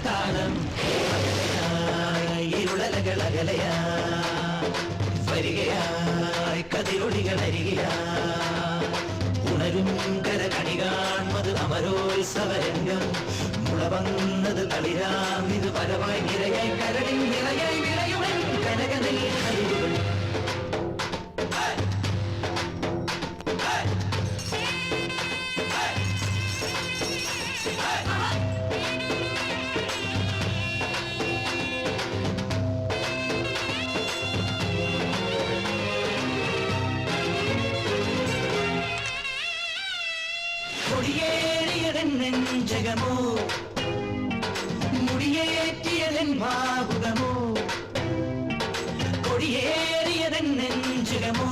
താളം ഇരുളലകളകലയാ വരികയായി കതിരൊളികൾ അരികയാ ഉണരും കരകണി കാൺമത് അമരോത്സവരംഗം മുളവന്നത് കളിരാം ഇത് പരമായി നിരയായി കരളിൽ നിറയായി വിളയുടൻ കനകനിൽ കഴിവുകൾ കൊടിയേറിയതൻ നെഞ്ചകമോ മുടിയേറ്റിയതൻ ഭാവുകമോ കൊടിയേറിയതൻ നെഞ്ചകമോ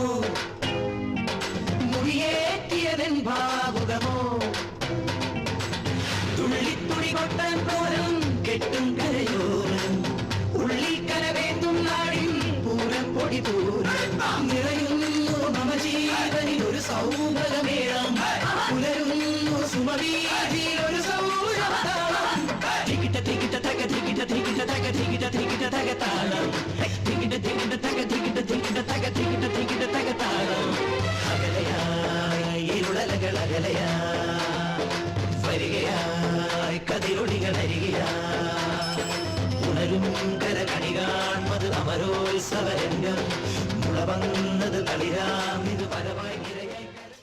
മുടിയേറ്റിയതൻ ഭാവുകമോ തുള്ളിത്തുടി കൊട്ടാൻ പോലും കെട്ടും കരയോരം ഉള്ളിൽ കരവേന്തും നാടിൻ പൂരം പൊടി പൂരം നിറയുന്നു മമ ജീവനിൽ ഒരു സൗഭഗമേളം പുലരുന്നു സുമവീതിയിൽ ഒരു സൗരവതാളം തികിട്ട തികിട്ട തക തികിട്ട തികിട്ട തക തികിട്ട തികിട്ട തക താളം തികിട്ട തികിട്ട തക തികിട്ട തികിട്ട തക തികിട്ട തികിട്ട തക താളം അകലയായി ഇരുളലകൾ അകലയാ വരികയായി കതിരൊളികൾ അരികയാ ഉണരും കരകണി കാൺമത് അമരോത്സവരംഗം മുളവന്നത് കളിരാം ഇത് പരമായി